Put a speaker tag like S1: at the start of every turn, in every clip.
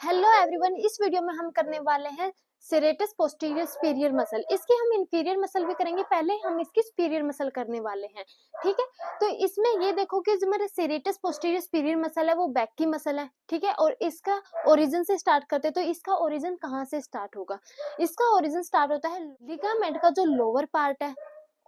S1: Hello everyone, इस video में हम करने वाले हैं सेरेटस पोस्टीरियर सुपीरियर मसल। इसके हम इंफीरियर मसल भी करेंगे, पहले हम इसकी सुपीरियर मसल करने वाले हैं। ठीक है, तो इसमें ये देखो कि जो मेरा सेरेटस पोस्टीरियर सुपीरियर मसल है वो बैक की मसल है। ठीक है, और इसका ओरिजिन से स्टार्ट करते हैं। तो इसका ओरिजिन कहाँ से स्टार्ट होगा? इसका ओरिजिन स्टार्ट होता है लिगामेंट का जो लोअर पार्ट है,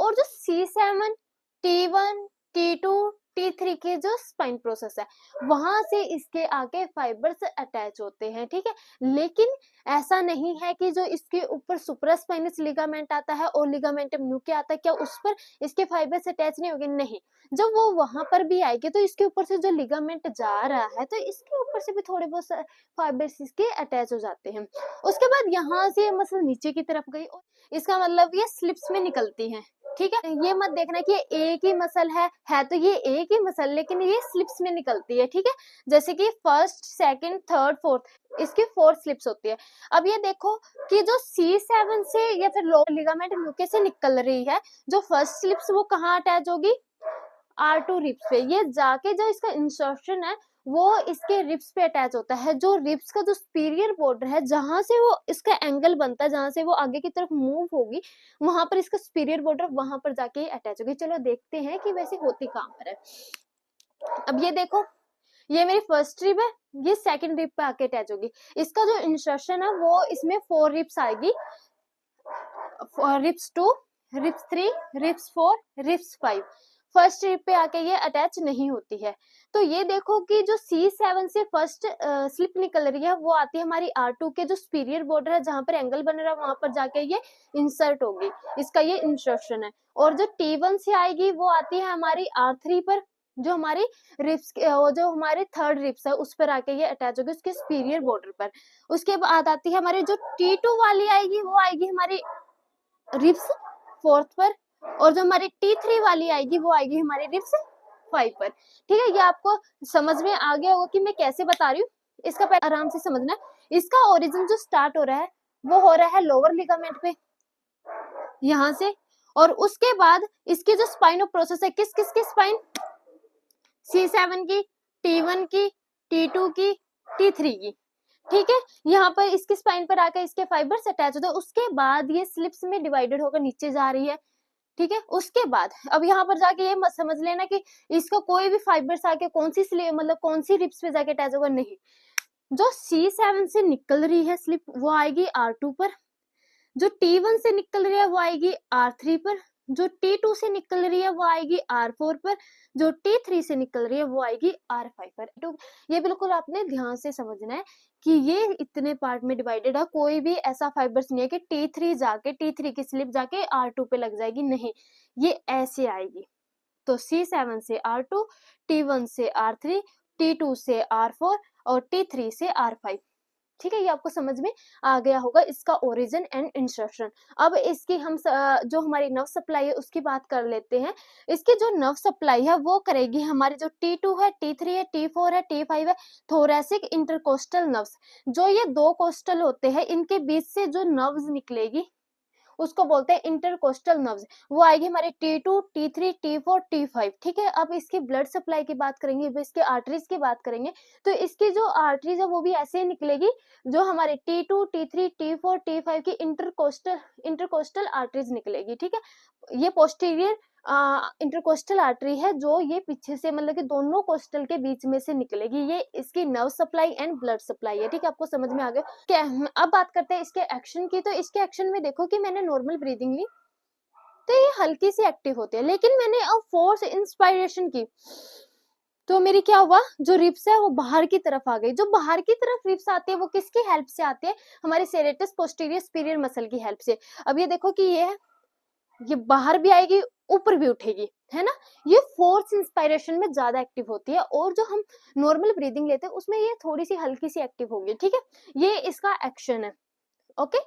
S1: और जो C7 T1 T2 T3 के जो स्पाइन प्रोसेस है वहां से इसके आगे फाइबर्स अटैच होते हैं। ठीक है, लेकिन ऐसा नहीं है कि जो इसके ऊपर सुप्रास्पाइनस लिगामेंट आता है और लिगामेंटम न्यूके आता है, क्या उस पर इसके फाइबर्स अटैच नहीं होंगे? नहीं, जब वो वहां पर भी आएगी तो इसके ऊपर से जो लिगामेंट जा रहा है तो इसके ऊपर से भी थोड़े बहुत फाइबर्स इसके अटैच हो जाते हैं। उसके बाद यहाँ से मसल नीचे की तरफ गई और इसका मतलब ये स्लिप्स में निकलती है। ठीक है, ये मत देखना कि एक ही मसल है तो ये एक ही मसल, लेकिन ये स्लिप्स में निकलती है। ठीक है, जैसे कि फर्स्ट सेकंड थर्ड फोर्थ, इसकी 4 स्लिप्स होती है। अब ये देखो कि जो C7 से या फिर लोअर लिगामेंट न्यूके से निकल रही है, जो फर्स्ट स्लिप्स वो कहाँ अटैच होगी? R2 रिब्स पे। ये जाके जो इसका इंसर्शन है वो इसके रिब्स पे अटैच होता है। जो रिब्स का जो सुपीरियर बॉर्डर है, जहां से वो इसका एंगल बनता है, जहां से वो आगे की तरफ मूव होगी, वहां पर इसका सुपीरियर बॉर्डर वहां पर जाके अटैच होगी। चलो देखते हैं कि वैसे होती कहां पर है। अब ये देखो, ये मेरी फर्स्ट रिब है, ये सेकंड रिब पे आके अटैच होगी। इसका जो इंसर्शन है वो इसमें 4 रिब्स आएगी, ribs 2, ribs 3, ribs 4, ribs 5। First rib पे आके ये अटैच नहीं होती है। तो ये देखो कि जो C7 से फर्स्ट स्लिप निकल रही है वो आती है हमारी R2 के जो सुपीरियर बॉर्डर है, जहां पर एंगल बन रहा है वहां पर जाके ये इंसर्ट होगी, इसका ये इंसर्शन है। और जो T1 से आएगी वो आती है हमारी R3 पर, जो हमारी रिब्स जो हमारे थर्ड रिब्स है उस पर आके ये अटैच होगी उसके सुपीरियर बॉर्डर पर। उसके बाद आती है हमारी जो T2 वाली आएगी, वो आएगी हमारी रिब्स फोर्थ पर, और जो हमारी T3 वाली आएगी वो आएगी हमारी रिब्स 5 पर। ठीक है, ये आपको समझ में आ गया होगा कि मैं कैसे बता रही हूँ। इसका पहले आराम से समझना। इसका ओरिजिन जो स्टार्ट हो रहा है वो हो रहा है लोअर लिगामेंट पे, यहाँ से, और उसके बाद इसकी जो स्पाइन ऑफ प्रोसेस है, किस किस की स्पाइन? C7 की, T1 की, T2 की, T3 की। ठीक है, यहाँ पर इसके स्पाइन पर आकर इसके फाइबर्स अटैच होते हैं। उसके बाद ये स्लिप्स में डिवाइडेड होकर नीचे जा रही है। ठीक है, उसके बाद अब यहाँ पर जाके ये मत समझ लेना कि इसका कोई भी फाइबर्स आके कौन सी स्लिप मतलब कौन सी रिब्स पे जाके अटैच होगा, नहीं। जो C7 से निकल रही है स्लिप वो आएगी R2 पर, जो T1 से निकल रही है वो आएगी R3 पर, जो T2 से निकल रही है वो आएगी R4 पर, जो T3 से निकल रही है वो आएगी R5 पर। तो ये बिल्कुल आपने ध्यान से समझना है कि ये इतने पार्ट में डिवाइडेड है। कोई भी ऐसा फाइबर्स नहीं है कि T3 की स्लिप जाके R2 पे लग जाएगी, नहीं, ये ऐसे आएगी। तो C7 से R2, T1 से R3, T2 से R4 और T3 से R5। ठीक है, ये आपको समझ में आ गया होगा इसका ओरिजिन एंड इंसर्शन। अब इसकी हम जो हमारी नर्व सप्लाई है उसकी बात कर लेते हैं। इसकी जो नर्व सप्लाई है वो करेगी हमारी जो T2 है, T3 है, T4 है, T5 है, थोरैसिक इंटरकोस्टल नर्व्स। जो ये 2 कोस्टल होते हैं, इनके बीच से जो नर्व्स निकलेगी उसको बोलते हैं इंटरकोस्टल नर्व्स। वो आएगी हमारे T2, T3, T4, T5। ठीक है, अब इसकी ब्लड सप्लाई की बात करेंगे, इसके आर्टरीज की बात करेंगे। तो इसकी जो आर्टरीज है वो भी ऐसे निकलेगी, जो हमारे T2, T3, T4, T5 की इंटरकोस्टल आर्टरीज निकलेगी। ठीक है, ये पोस्टीरियर इंटरकोस्टल आर्टरी है, जो ये पीछे से मतलब कि दोनों कोस्टल के बीच में से निकलेगी। ये इसकी nerve supply and blood supply है। ठीक है, आपको समझ में आ गया क्या? अब बात करते हैं इसके एक्शन की। तो इसके एक्शन में देखो कि मैंने नॉर्मल ब्रीदिंग ली तो ये हल्की सी एक्टिव होती है, लेकिन मैंने अब फोर्स इंस्पायरेशन की तो मेरी क्या हुआ, जो रिब्स है वो बाहर की तरफ आ गई। जो बाहर की तरफ रिब्स आती है वो किसकी हेल्प से आती है? हमारी सेरेटस पोस्टीरियर सुपीरियर मसल की हेल्प से। अब ये देखो कि ये बाहर भी आएगी, ऊपर भी उठेगी, है ना। ये फोर्स इंस्पायरेशन में ज्यादा एक्टिव होती है, और जो हम नॉर्मल ब्रीदिंग लेते हैं उसमें ये थोड़ी सी हल्की सी एक्टिव होगी। ठीक है, ये इसका एक्शन है। ओके,